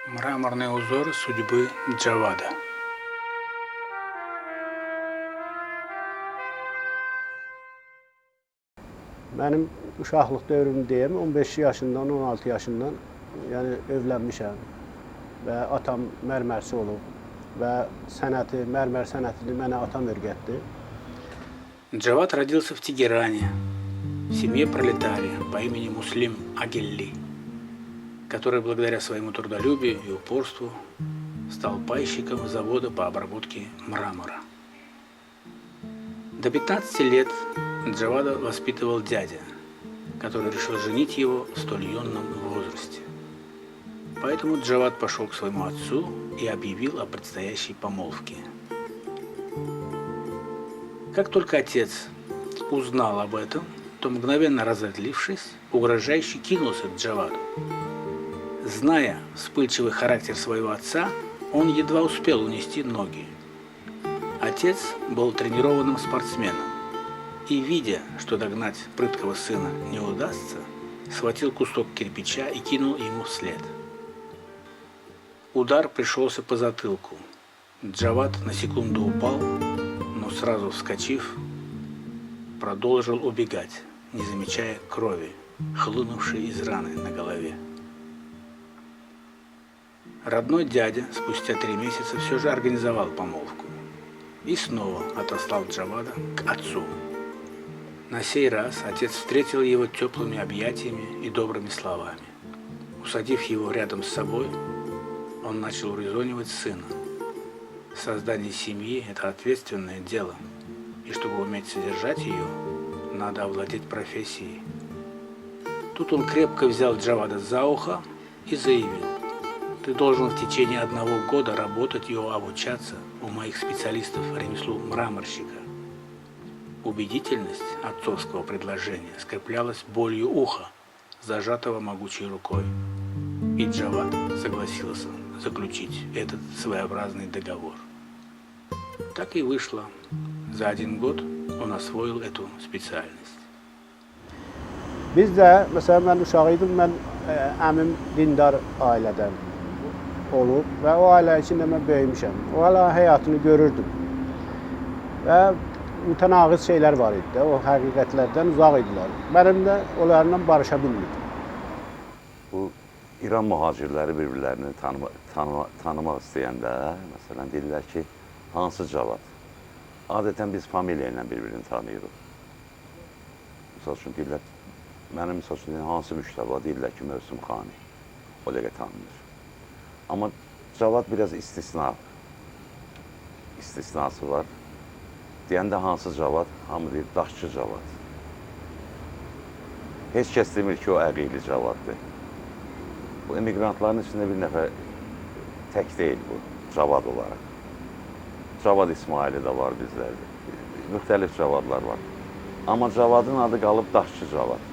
Мраморный узор судьбы Джавада. Benim uşaqlıq dövrümdəyim, 15 yaşından, 16 yaşından yəni evlənmişəm və atam mərmərçi olub və sənəti, mərmər sənətini mənə atam öyrətdi. Джавад родился в Тегеране, в семье пролетария по имени Муслим Агелли, который благодаря своему трудолюбию и упорству стал пайщиком завода по обработке мрамора. До 15 лет Джавада воспитывал дядя, который решил женить его в столь юном возрасте. Поэтому Джавад пошел к своему отцу и объявил о предстоящей помолвке. Как только отец узнал об этом, то, мгновенно разозлившись, угрожающе кинулся к Джаваду. Зная вспыльчивый характер своего отца, он едва успел унести ноги. Отец был тренированным спортсменом и, видя, что догнать прыткого сына не удастся, схватил кусок кирпича и кинул ему вслед. Удар пришелся по затылку. Джавад на секунду упал, но сразу вскочив, продолжил убегать, не замечая крови, хлынувшей из раны на голове. Родной дядя спустя 3 месяца все же организовал помолвку и снова отослал Джавада к отцу. На сей раз отец встретил его теплыми объятиями и добрыми словами. Усадив его рядом с собой, он начал урезонивать сына. Создание семьи – это ответственное дело, и чтобы уметь содержать ее, надо овладеть профессией. Тут он крепко взял Джавада за ухо и заявил: «Ты должен в течение 1 года работать и обучаться у моих специалистов ремеслу мраморщика». Убедительность отцовского предложения скреплялась болью уха, зажатого могучей рукой. И Джавад согласился заключить этот своеобразный договор. Так и вышло. За 1 год он освоил эту специальность. Biz də, məsələn, mən uşaq idim, mən əmim dindar ailədən olub və o ailə içində mən böyümüşəm. O ailə həyatını görürdüm və mütənaqız şeylər var idi də, o həqiqətlərdən uzaq idilər. Mənim də onlarla barışa bilmirdim. Bu İran mühacirləri bir-birlərini tanımaq istəyəndə, məsələn, deyirlər ki, hansı Cavad? Adətən biz familiya ilə bir-birini tanıyırıq. Misal üçün deyirlər, mənim misal üçün hansı Müştəba? Deyirlər ki, Mövsüm Xani. O dəqiqə tanınır. Amma Cavad biraz istisnası var. Deyəndə hansı Cavad? Hamı deyir, Daşçı Cavad. Heç kəs demir ki, o Əqili Cavaddır. Bu emigrantların içində bir nəfər tək deyil bu, Cavad olaraq. Cavad İsmaili də var bizlərdə. Müxtəlif Cavadlar var. Amma Cavadın adı qalıb Daşçı Cavad.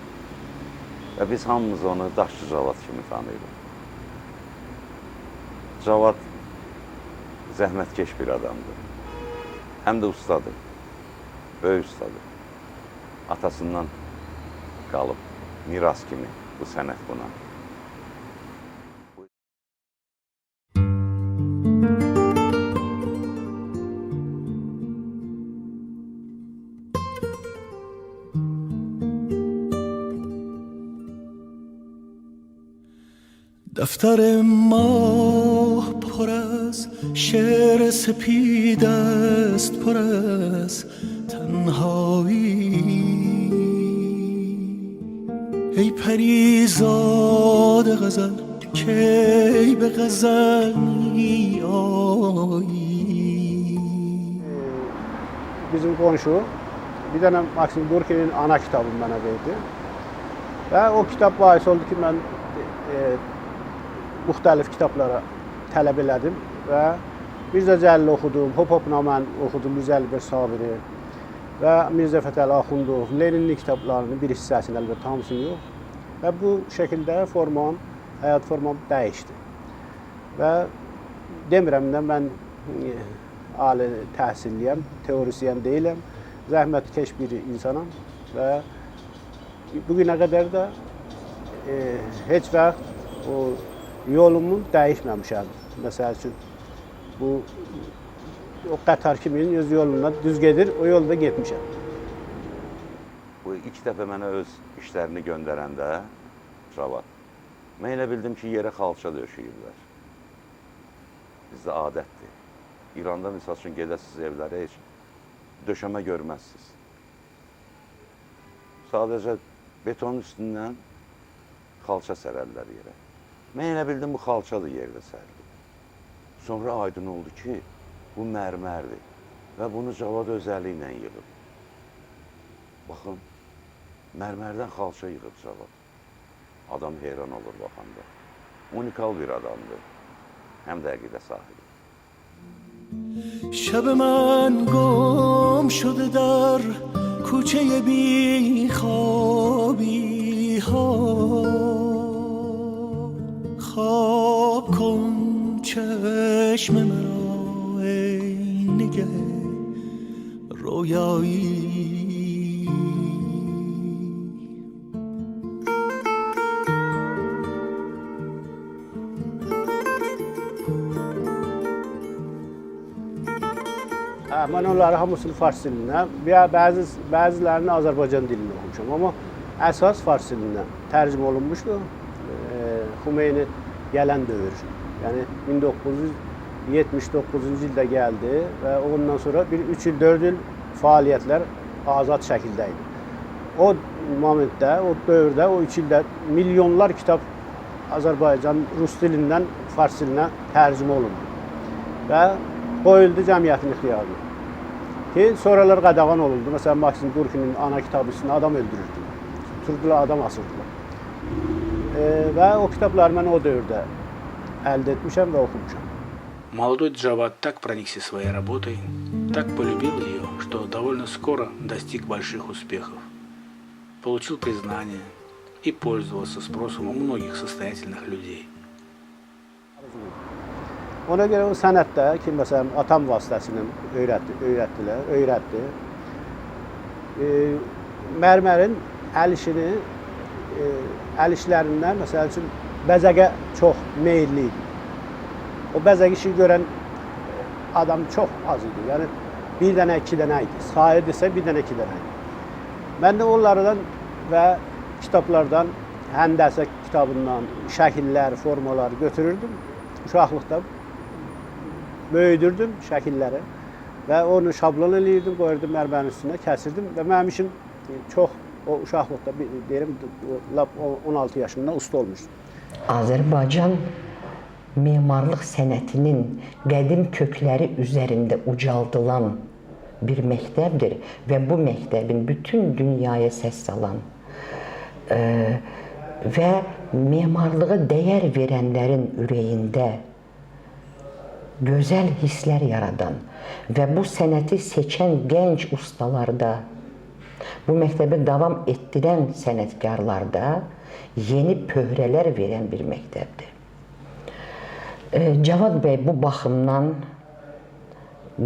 Və biz hamımız onu Daşçı Cavad kimi tanıyırıq. Cavad zəhmətkeş bir adamdır. Həm də ustadır, böyük ustadır. Atasından qalıb miras kimi bu sənət buna. دفتر ماه پر از شعر سپید است، پر از تنهایی. ای پریزاد غزل کی به غزل می آیی. Bizim qonşu bir dənə Maksim Gorkinin ana kitabını mənə verdi və o kitab bahis oldu ki, mən müxtəlif kitablara tələb elədim və Mirzə Cəlili oxudum, Hop-Hopnaməni oxudum, Mirzə Əlibir Sabiri və Mirzə Fətəli Axundov, Leninli kitablarının bir hissəsini, əlbəttə hamısını yox. Və bu şəkildə həyat formam dəyişdi. Və demirəm də mən ali təhsilliyəm, teorisyen deyiləm, zəhmətkeş bir insanam və bugünə qədər də heç vaxt o yolumu dəyişməmişəm. Məsəl üçün, bu o qatar kimi öz yoluna düz gedir, o yolda getmişəm. Bu ilk dəfə mənə öz işlərini göndərəndə Cavad, mən elə bildim ki, yerə xalça döşəyirlər. Bizdə adətdir. İranda misal üçün gedəsiniz evlərə heç döşəmə görməzsiniz. Sadəcə betonun üstündən xalça sərərlər yerə. Mən elə bildim bu xalçadır yerdə sərilir. Sonra aydın oldu ki, bu mərmərdir və bunu Cavad öz əli ilə yığıb. Baxın, mərmərdən xalça yığıb Cavad. Adam heyran olur baxanda. Unikal bir adamdır. Həm də əqidə sahibi. شب من گم شده در کوچه بی خوابی ها خواب کن چشم مرا ای نگه رویایی Mən onları hamısını fars dilindən, bəzilərini Azərbaycan dilində oxumuşam, amma əsas fars dilindən tərcümə olunmuşdur. Xumeyni gələn dövr, yəni 1979-cu ildə gəldi və ondan sonra 3 il, 4 il fəaliyyətlər azad şəkildə idi. O momentdə, o dövrdə, o 3 ildə milyonlar kitab Azərbaycan rus dilindən fars dilinə tərcümə olundu və qoyuldu cəmiyyətin ixtiyarına. Ki, sonralar qadağan olundu. Məsələn, Maksim Gorkinin ana kitabı üstünə adam öldürürdü. Tuturdular, adam asırdılar. Və o kitabları mən o dövrdə əldə etmişəm və oxumuşam. Молодой Джавад так проникся своей работой, так полюбил ее, что довольно скоро достиг больших успехов. Получил признание и пользовался спросом у многих состоятельных людей. Ona görə o sənətdə ki, məsələn, atam vasitəsilə öyrətdi. Mərmərin əl işlərindən, məsəl üçün, bəzəqə çox meyilli idi. O bəzək işi görən adam çox az idi. Yəni, bir dənə, iki dənə idi. Sayırdısa, bir dənə, iki dənə idi. Mən də onlardan və kitablardan, həndəsə kitabından şəkillər, formalar götürürdüm. Uşaqlıqda böyüdürdüm şəkilləri və onu şablon eləyirdim, qoyurdum mərmərin üstünə, kəsirdim və mənim işim çox o uşaqlıqda, deyirəm, 16 yaşında usta olmuşdu. Azərbaycan memarlıq sənətinin qədim kökləri üzərində ucaldılan bir məktəbdir və bu məktəbin bütün dünyaya səs salan və memarlığa dəyər verənlərin ürəyində gözəl hisslər yaradan və bu sənəti seçən gənc ustalarda, bu məktəbi davam etdirən sənətkarlarda yeni pöhrələr verən bir məktəbdir. Cavad bəy bu baxımdan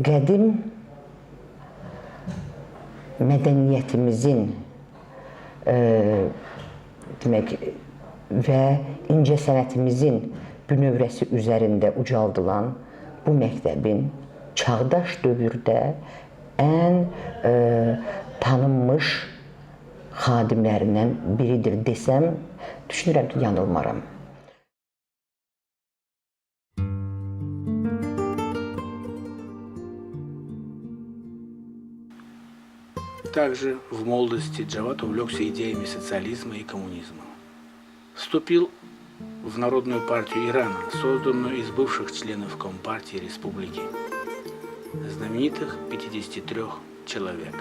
qədim mədəniyyətimizin demək və incəsənətimizin bünövrəsi üzərində ucaldılan bu məktəbin çağdaş dövrdə ən tanınmış xadimlərindən biridir desəm, düşünürəm ki, yanılmaram. Также в молодости Джавад увлекся идеями социализма и коммунизма. Вступил в Народную партию Ирана, созданную из бывших членов Компартии Республики, знаменитых 53 человек.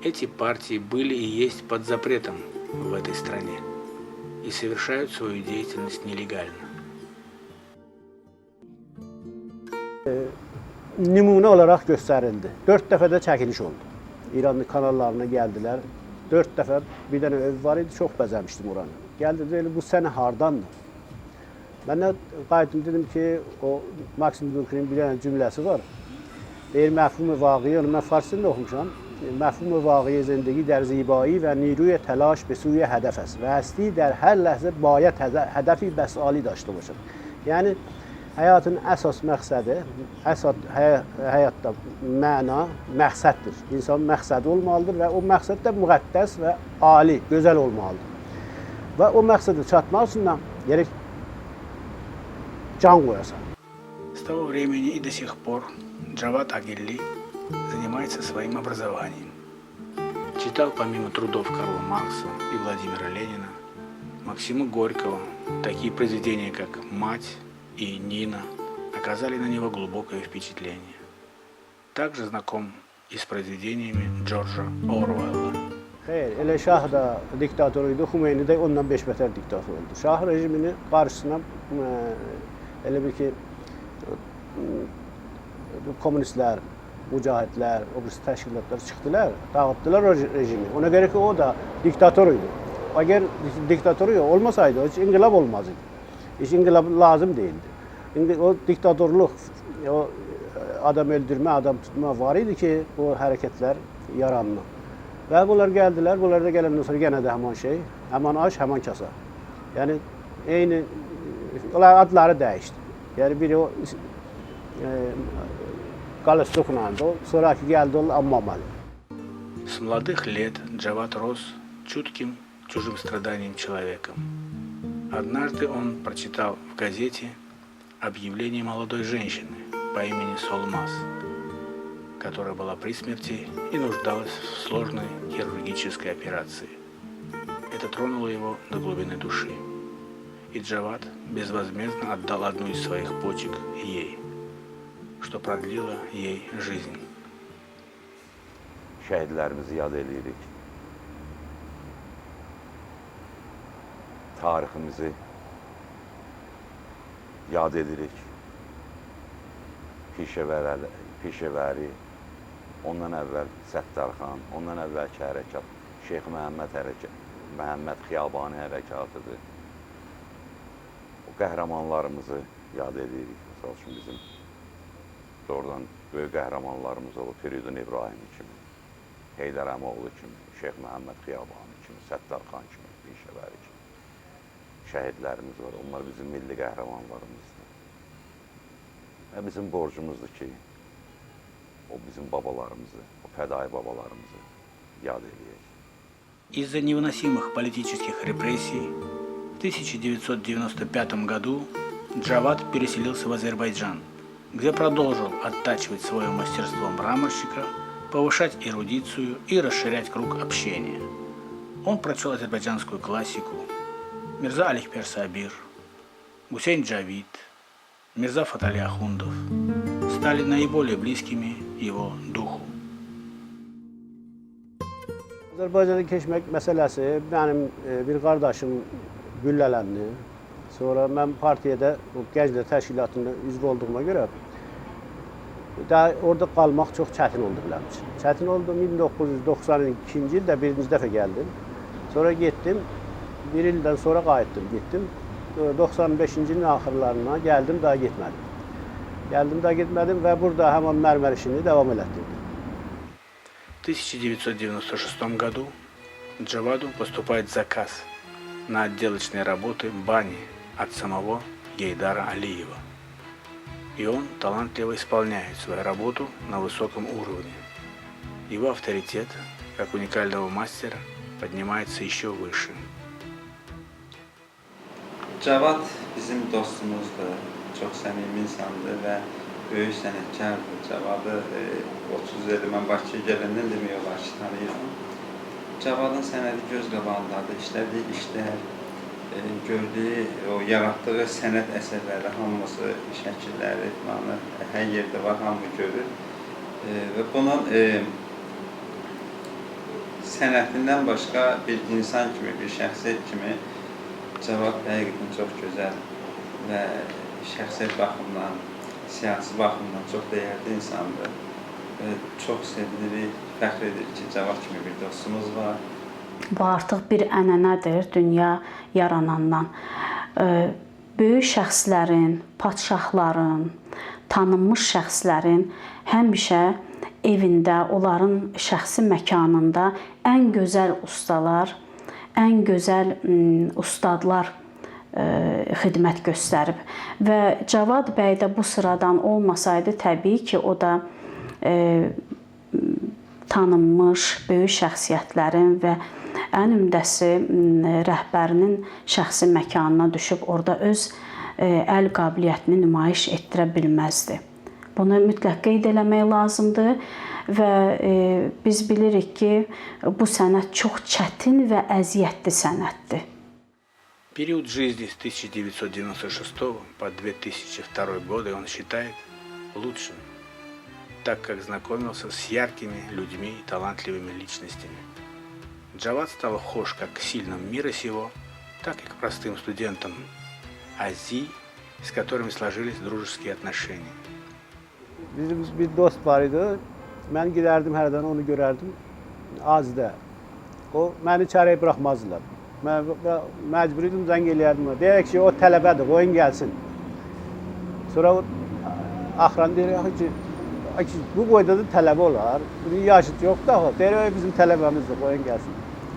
Эти партии были и есть под запретом в этой стране и совершают свою деятельность нелегально. Nümunə olaraq göstərildi. 4 dəfə də çəkiliş oldu. İran kanallarına gəldilər. 4 dəfə bir dənə ev var idi, çox bəzəmişdim oranı. Gəldi, dedi, bu sənə hardandır? Mən də qayıtdım, dedim ki, o Maksim Gorkinin bir dənə cümləsi var. Deyir, məfhum-i vaqi, onu mən fars dilində oxumuşam. مفهوم واقعی زندگی در زیبایی و نیروی تلاش به سوی هدف است و هستی در هر لحظه باید هدفی بسالی داشته باشد. Yəni həyatın əsas məqsədi, həyatda məna məqsəddir. İnsanın məqsədi olmalıdır və o məqsəd də müqəddəs və ali, gözəl olmalıdır. Və o məqsədə çatmaq üçün gərək can qoyasan. С того времени и до сих пор Джавад Агилли занимается своим образованием. Читал помимо трудов Карла Маркса и Владимира Ленина, Максима Горького, такие произведения, как «Мать» и «Нина» оказали на него глубокое впечатление. Также знаком и с произведениями Джорджа Оруэлла. Xeyr, elə şah da diktator idi, Xumeyni də ondan 5 bətər diktator oldu. Şah rejimini qarşısına elə bir ki komünistlər, mücahidlər, o birisi təşkilatlar çıxdılar, dağıttılar o rejimi. Ona görə ki o da diktator idi. Əgər diktator olmasaydı heç inqilab olmazdı. Heç inqilab lazım değildi. O diktatorluq, o adam öldürmə, adam tutma var idi ki o hərəkətlər yarandı. Və bunlar gəldilər, bunlar da gələndən sonra yenə də həman şey, həman aş, həman kasa. Yəni eyni adları dəyişdi. Yəni biri o Галстук'la, sonraki geldi o Аммамали. С молодых лет Джавад рос чутким чужим страданиям человеком. Однажды он прочитал в газете объявление молодой женщины по имени Солмаз, которая была при смерти и нуждалась в сложной хирургической операции. Это тронуло его до глубины души. И Джавад безвозмездно отдал одну из своих почек ей, что продлило ей жизнь. Şəhidlərimizi yad edirik. Tariximizi yad edirik. Pişəvəri, ondan əvvəl Səttarxan, ondan əvvəlki hərəkat Şeyx Məhəmməd Xiyabani hərəkatıdır. O qəhrəmanlarımızı yad edirik. Məsəl üçün bizim doğrudan böyük qəhrəmanlarımız olub Firidun İbrahim kimi, Heydər Əmoğlu kimi, Şeyx Məhəmməd Xiyabani kimi, Səttarxan kimi, Pişəvəri kimi şəhidlərimiz var. Onlar bizim milli qəhrəmanlarımızdır. Və bizim borcumuzdur ki, o bizim babalarımızı, o fədai babalarımızı yad edəyək. Из-за невыносимых политических репрессий в 1995 году Джавад переселился в Азербайджан, где продолжил оттачивать свое мастерство мраморщика, повышать эрудицию и расширять круг общения. Он прочел азербайджанскую классику, Мирза Аликпер Сабир, Гусейн Джавид, Мирза Фатали Ахундов стали наиболее близкими его dуху. Azərbaycana keçmək məsələsi mənim bir qardaşım güllələndi. Sonra mən partiyada, Gənclər Təşkilatında üzv olduğuma görə orada qalmaq çox çətin oldu mənim üçün. Çətin oldu. 1992-ci ildə birinci dəfə gəldim. Sonra getdim. Bir ildən sonra qayıtdım, getdim. 95-ci ilin axırlarına gəldim, daha getmədim. Gəldim, daha getmədim və burada həman mərmər işini davam elətdirdim. В 1996 году Джаваду поступает заказ на отделочные работы бани от самого Гейдара Алиева. И он талантливо исполняет свою работу на высоком уровне. Его авторитет, как уникального мастера, поднимается еще выше. Cavad bizim dostumuzdur, çox səmimi insandır və böyük sənətkardır. Cavadı 30 ildir mən Bakıya gələndən demək olar ki, tanıyıram. Cavadın sənədi göz qabağındadır, işlədiyi işlər, gördüyü, yaratdığı sənət əsərləri, hamısı, şəkilləri, hər yerdə var, hamı görür. Və bunun sənətindən başqa bir insan kimi, bir şəxsiyyət kimi Cavad həqiqətən çox gözəl və şəxsiyyət baxımdan, siyasi baxımdan çox dəyərli insandır. Çox sevinirik, fəxr edirik ki, Cavad kimi bir dostumuz var. Bu artıq bir ənənədir dünya yaranandan. Böyük şəxslərin, padşahların, tanınmış şəxslərin həmişə evində, onların şəxsi məkanında ən gözəl ustalar, ən gözəl ustadlar xidmət göstərib və Cavad bəy də bu sıradan olmasaydı, təbii ki, o da tanınmış böyük şəxsiyyətlərin və ən ümdəsi rəhbərinin şəxsi məkanına düşüb orada öz əl qabiliyyətini nümayiş etdirə bilməzdi. Bunu mütləq qeyd eləmək lazımdır və biz bilirik ki, bu sənət çox çətin və əziyyətli sənətdir. Период жизни с 1996 по 2002 годы он считает лучшим, так как знакомился с яркими людьми и талантливыми личностями. Джавад стал вхож как к сильным мира сего, так и к простым студентам Азии, с которыми sложились дружеские отношения. Bizim bir dost var idi. Mən gedərdim hərdən onu görərdim Azidə. O məni içəriyə buraxmazdılar. Mən məcbur idim, zəng eləyərdim. Deyək ki, o tələbədir, qoyun gəlsin. Sonra axıran deyir ki, bu boyda da tələbə olar. Bunun yaşıt yoxdur axı. Deyir, bizim tələbəmizdir, qoyun gəlsin.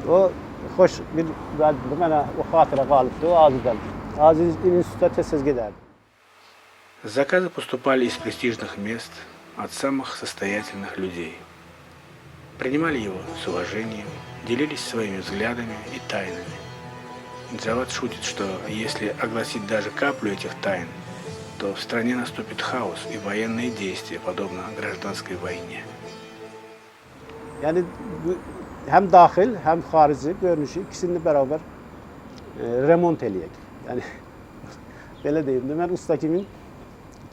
O xoş bir vəzdir, mənə o xatirə qalıbdır, o Azidən. Aziz institutda tez-tez gedərdi. Заказы поступали из престижных мест, от самых состоятельных людей. Принимали его с уважением, делились своими взглядами и тайнами. Джавад шутит, что если огласить даже каплю этих тайн, то в стране наступит хаос и военные действия, подобно гражданской войне. Yəni həm daxil, həm xarici görünüşü ikisini bərabər remont eləyək. Yəni belə deyim də, mən usta kimin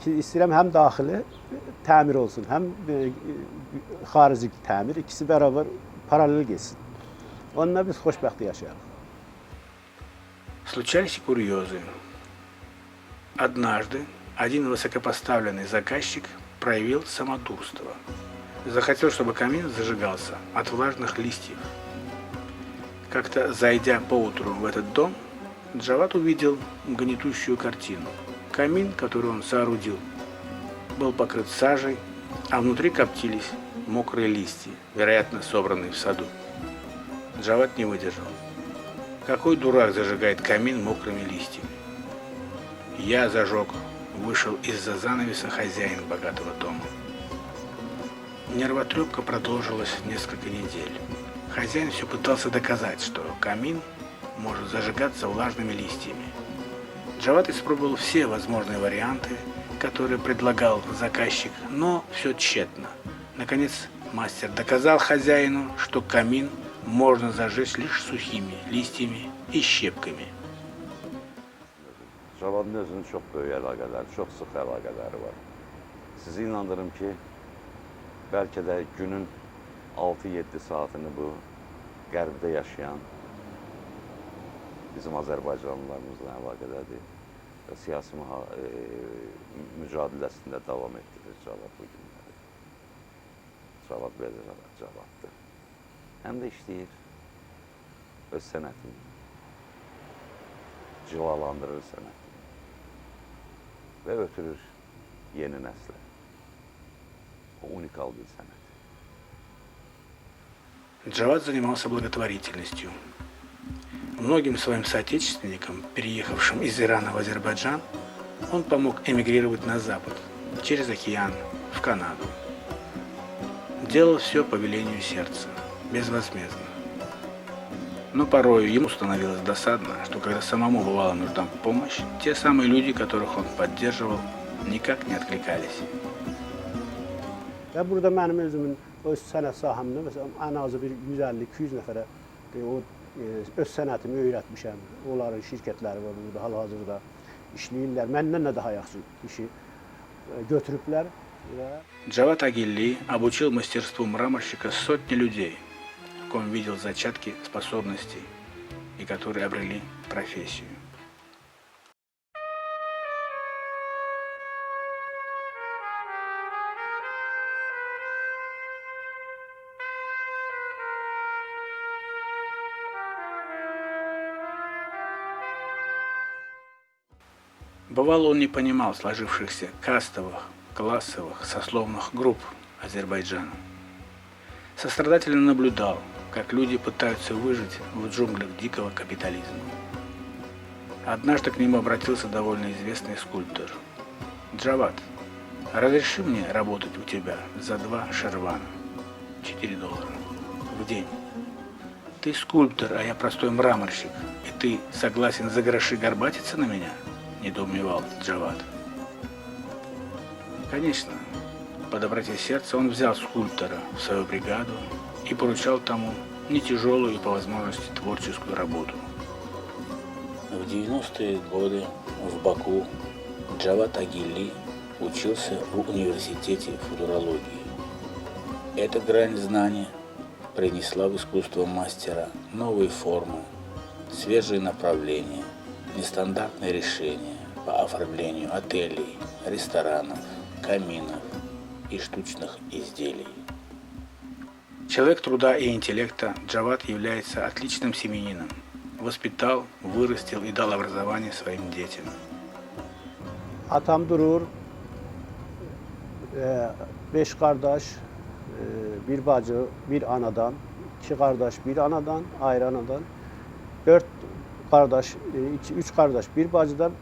istəyirəm həm daxili təmir olsun, həm xarici təmir, ikisi bərabər paralel geçsin. Onunla biz xoşbəxt yaşayalım. Случались и курьезы. Однажды один высокопоставленный заказчик проявил самодурство. Захотел, чтобы камин зажигался от влажных листьев. Как-то зайдя поутру в этот дом, Джавад увидел гнетущую картину. Камин, который он соорудил, был покрыт сажей, а внутри коптились мокрые листья, вероятно, собранные в саду. Джавад не выдержал. Какой дурак зажигает камин мокрыми листьями? Я зажег, вышел из-за занавеса хозяин богатого дома. Нервотрепка продолжилась несколько недель. Хозяин все пытался доказать, что камин может зажигаться влажными листьями. Джавад испробовал все возможные варианты, которые предлагал заказчик, но все тщетно. Наконец, мастер доказал хозяину, что камин можно зажечь лишь sухими листьями и щепками. Javadın özünün çox böyük əlaqələri, çox sıx əlaqələri var. Sizi inandırım ki, bəlkə də günün 6-7 saatını bu qərbdə yaşayan bizim Azərbaycanlılarımızla əlaqədədir. Siyasi mücadiləsində davam etdirir Cavad bu günləri. Cavad belə Cavaddır. Həm də işləyir öz sənətini, cilalandırır sənətini və ötürür yeni nəslə. O unikal bir sənət. Джавад занимался благотворительностью. Многим своим соотечественникам, переехавшим из Ирана в Азербайджан, он помог эмигрировать на Запад, через океан, в Канаду. Делал все по велению сердца, безвозмездно. Но порою ему становилось досадно, что когда самому бывала нужна помощь, те самые люди, которых он поддерживал, никак не откликались. Və burada mənim özümün öz sənət sahəmdə məsələn ən azı bir 150-200 nəfərə o öz sənətimi öyrətmişəm. Onların şirkətləri var burada hal-hazırda işləyirlər. Məndən də daha yaxşı işi götürüblər. Джавад Агилли обучил мастерству мраморщика сотни людей, в ком видел зачатки способностей и которые обрели профессию. Бывало, он не понимал сложившихся кастовых, классовых, сословных групп Азербайджана. Сострадательно наблюдал, как люди пытаются выжить в джунглях дикого капитализма. Однажды к нему обратился довольно известный скульптор. «Джавад, разреши мне работать у тебя за 2 шервана, $4 в день. Ты скульптор, а я простой мраморщик, и ты согласен за гроши горбатиться на меня?» – недоумевал Джавад. Конечно, по доброте сердца он взял скульптора в свою бригаду и поручал тому не тяжелую и по возможности творческую работу. В 90-е годы в Баку Джавад Агили учился в университете футурологии. Эта грань знаний принесла в искусство мастера новые формы, свежие направления, нестандартные решения по оформлению отелей, ресторанов, каминов и штучных изделий. Человек труда и интеллекта, Джавад является отличным семьянином. Воспитал, вырастил и dal образование своим детям. Atam durur, 5 qardaş, bir bacı, bir anadan, 2 qardaş, bir anadan, ayrı anadan, 4 qardaş, 3 qardaş, bir bacıdan,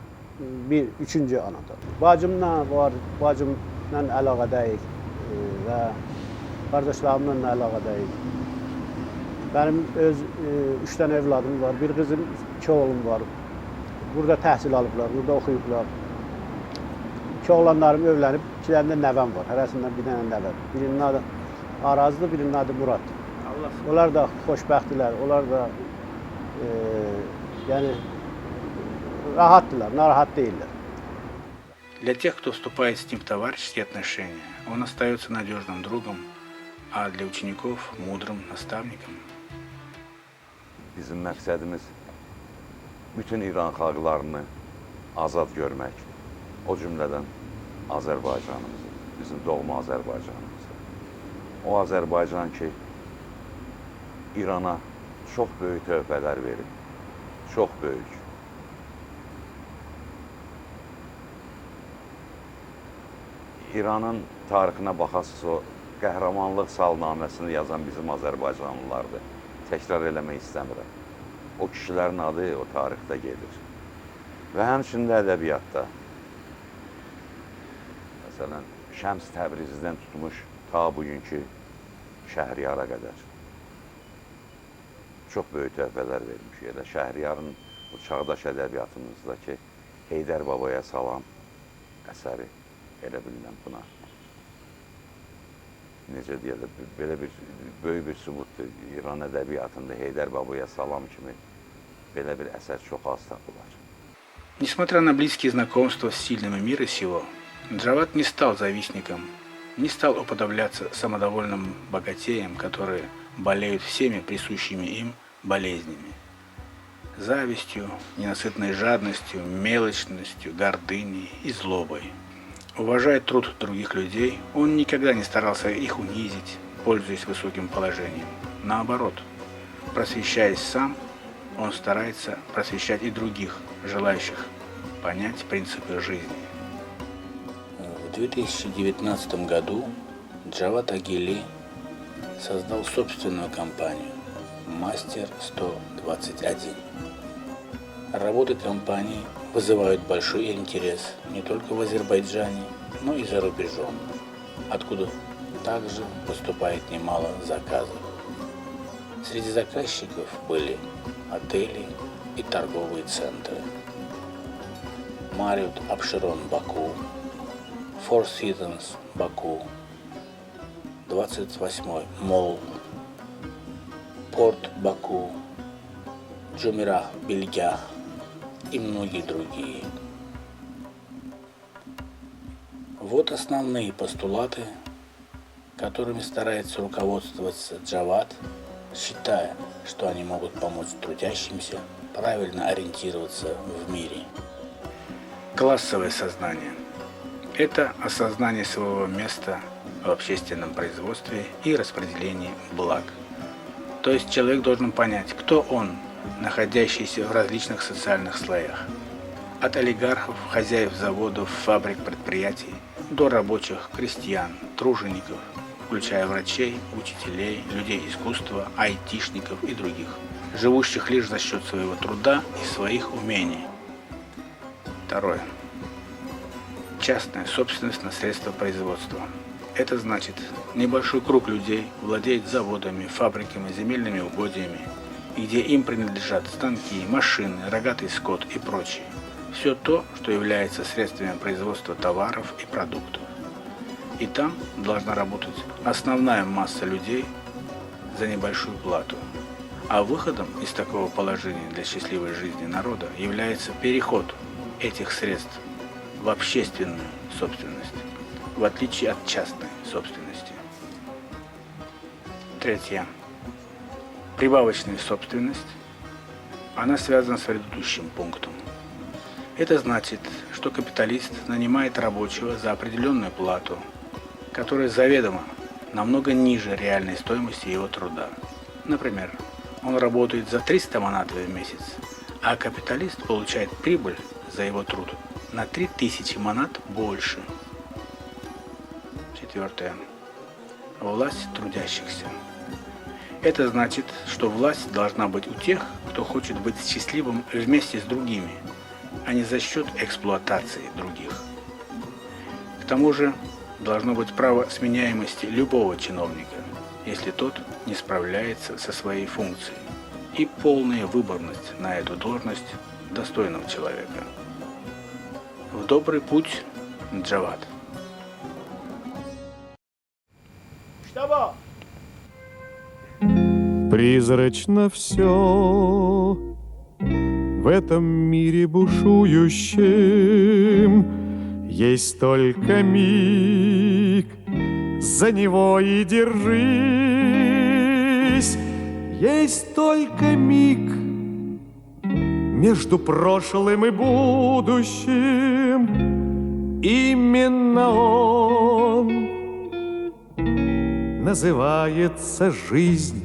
bir üçüncü anadan. Bacımla var, bacımla əlaqədəyik və qardaşlarımla əlaqədəyik. Benim öz 3 tane evladım var, bir kızım, 2 oğlum var. Burada təhsil alıblar, burada oxuyublar. 2 oğlanlarım evlənib, 2 tane də nəvəm var, hərəsindən bir dənə nəvəm. Birinin adı Arazdır, birinin adı Murad. Onlar da xoşbəxtdilər, onlar da yəni rahatdırlar, narahat değiller. Для тех, кто вступает с ним в товарищеские отношения, он остается надежным другом, а для учеников – мудрым наставником. Bizim məqsədimiz bütün İran xalqlarını azad görmək, o cümlədən Azərbaycanımızı, bizim doğma Azərbaycanımızı. O Azərbaycan ki, İrana çox böyük töhfələr verib, çox böyük. İranın tarixinə baxasınız, o qəhrəmanlıq salnaməsini yazan bizim Azərbaycanlılardır. Təkrar eləmək istəmirəm. O kişilərin adı o tarixdə gedir. Və həmçində ədəbiyyatda. Məsələn, Şəms Təbrizdən tutmuş ta bugünkü Şəhriyara qədər. Çox böyük töhfələr vermiş. Elə Şəhriyarın bu çağdaş ədəbiyyatımızdakı Heydər Babaya salam əsəri elə bilirəm buna. Necə deyələr, belə bir böyük bir sübutdur. İran ədəbiyyatında Heydər Babaya salam kimi belə bir əsər çox az tapılar. Несмотря на близкие знакомства с сильными мира сего, Джавад не стал завистником, не стал уподобляться самодовольным богатеям, которые болеют всеми присущими им болезнями. Завистью, ненасытной жадностью, мелочностью, гордыней и злобой. Уважая труд других людей, он никогда не старался их унизить, пользуясь высоким положением. Наоборот, просвещаясь сам, он старается просвещать и других, желающих понять принципы жизни. В 2019 году Джавад Агили создал собственную компанию «Мастер 121». Работы компании вызывают большой интерес не только в Азербайджане, но и за рубежом, откуда также поступает немало заказов. Среди заказчиков были отели и торговые центры. Marriott Absheron Баку, Four Seasons Баку, 28-й Молл, Порт Баку, Джумерах Бельгях и многие другие. Вот основные постулаты, которыми старается руководствоваться Джавад, считая, что они могут помочь трудящимся правильно ориентироваться в мире. Классовое сознание – это осознание своего места в общественном производстве и распределении благ. То есть человек должен понять, кто он, находящийся в различных социальных слоях. От олигархов, хозяев заводов, фабрик, предприятий, до рабочих, крестьян, тружеников, включая врачей, учителей, людей искусства, айтишников и других, живущих лишь за счет своего труда и своих умений. Второе. Частная собственность на средства производства. Это значит, небольшой круг людей владеет заводами, фабриками, земельными угодьями, где им принадлежат станки, машины, рогатый скот и прочее. Все то, что является средствами производства товаров и продуктов. И там должна работать основная масса людей за небольшую плату. А выходом из такого положения для счастливой жизни народа является переход этих средств в общественную собственность, в отличие от частной собственности. Третье. Прибавочная собственность. Она связана с предыдущим пунктом. Это значит, что капиталист нанимает рабочего за определенную плату, которая заведомо намного ниже реальной стоимости его труда. Например, он работает за 300 манат в месяц, а капиталист получает прибыль за его труд на 3000 манат больше. Четвертое. Власть трудящихся. Это значит, что власть должна быть у тех, кто хочет быть счастливым вместе с другими, а не за счет эксплуатации других. К тому же, должно быть право сменяемости любого чиновника, если тот не справляется со своей функцией, и полная выборность на эту должность достойного человека. В добрый путь, Джавад. Что? Призрачно все в этом мире бушующем, есть только миг, за него и держись. Есть только миг между прошлым и будущим. Именно он называется жизнь.